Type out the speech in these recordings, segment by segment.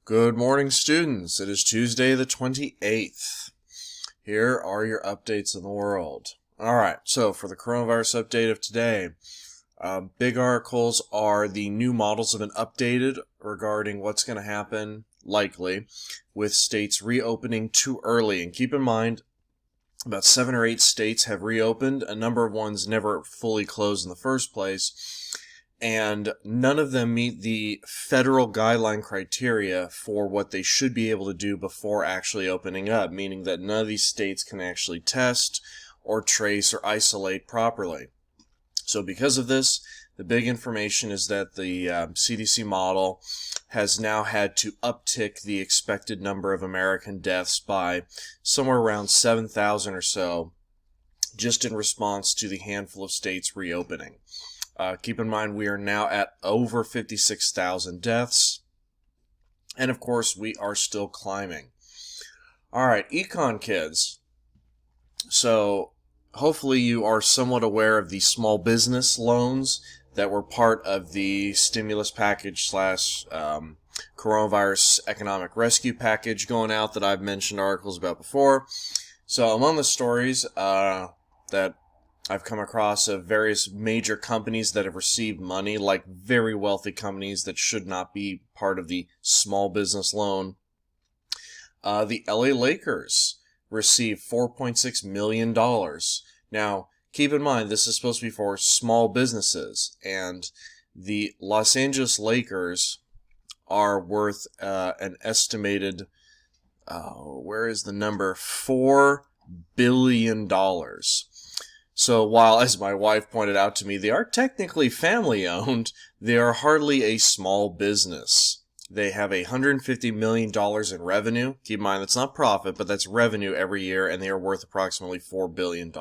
Good morning, students. It is Tuesday the 28th. Here are your updates in the world. Alright, so for the coronavirus update of today, big articles are the new models have been updated regarding what's going to happen, likely, with states reopening too early. And keep in mind, about 7 or 8 states have reopened. A number of ones never fully closed in the first place. And none of them meet the federal guideline criteria for what they should be able to do before actually opening up, meaning that none of these states can actually test or trace or isolate properly. So because of this, the big information is that the CDC model has now had to uptick the expected number of American deaths by somewhere around 7,000 or so, just in response to the handful of states reopening. Keep in mind, we are now at over 56,000 deaths. And of course, we are still climbing. Alright, econ kids. So, hopefully you are somewhat aware of the small business loans that were part of the stimulus package / coronavirus economic rescue package going out that I've mentioned articles about before. So, among the stories that I've come across of various major companies that have received money, like very wealthy companies that should not be part of the small business loan. The LA Lakers received $4.6 million. Now, keep in mind, this is supposed to be for small businesses, and the Los Angeles Lakers are worth an estimated, where is the number? $4 billion. So while, as my wife pointed out to me, they are technically family-owned, they are hardly a small business. They have $150 million in revenue. Keep in mind, that's not profit, but that's revenue every year, and they are worth approximately $4 billion.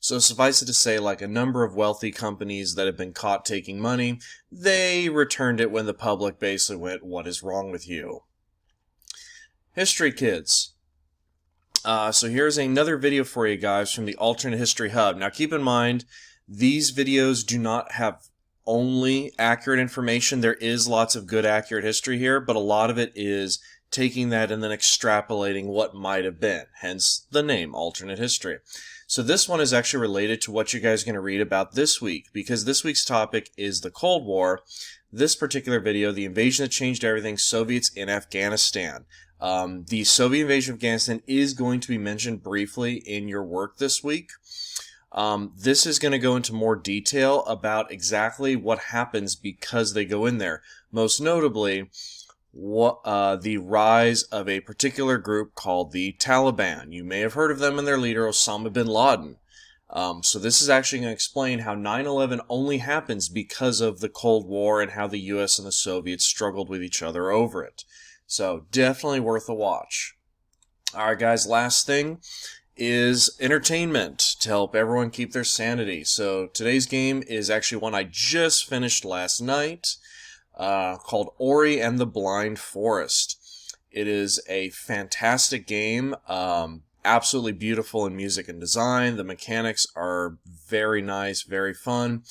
So suffice it to say, like a number of wealthy companies that have been caught taking money, they returned it when the public basically went, "What is wrong with you?" History kids. So here's another video for you guys from the Alternate History Hub. Now keep in mind, these videos do not have only accurate information. There is lots of good accurate history here, but a lot of it is taking that and then extrapolating what might have been, hence the name, Alternate History. So this one is actually related to what you guys are going to read about this week, because this week's topic is the Cold War. This particular video, the invasion that changed everything, Soviets in Afghanistan. The Soviet invasion of Afghanistan is going to be mentioned briefly in your work this week. This is going to go into more detail about exactly what happens because they go in there. Most notably, the rise of a particular group called the Taliban. You may have heard of them and their leader, Osama bin Laden. So this is actually going to explain how 9/11 only happens because of the Cold War and how the US and the Soviets struggled with each other over it. So, definitely worth a watch. Alright guys, last thing is entertainment to help everyone keep their sanity. So, today's game is actually one I just finished last night, called Ori and the Blind Forest. It is a fantastic game, absolutely beautiful in music and design. The mechanics are very nice, very fun.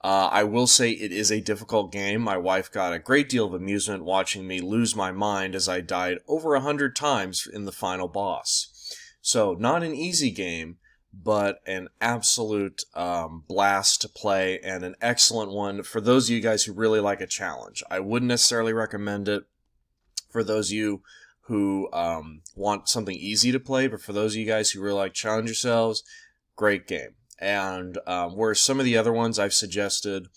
I will say it is a difficult game. My wife got a great deal of amusement watching me lose my mind as I died over 100 times in the final boss. So, not an easy game, but an absolute blast to play and an excellent one for those of you guys who really like a challenge. I wouldn't necessarily recommend it for those of you who want something easy to play, but for those of you guys who really like challenge yourselves, great game. And whereas some of the other ones I've suggested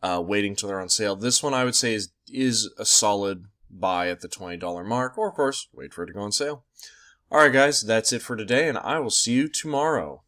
waiting till they're on sale, this one I would say is a solid buy at the $20 mark, or of course, wait for it to go on sale. Alright guys, that's it for today, and I will see you tomorrow.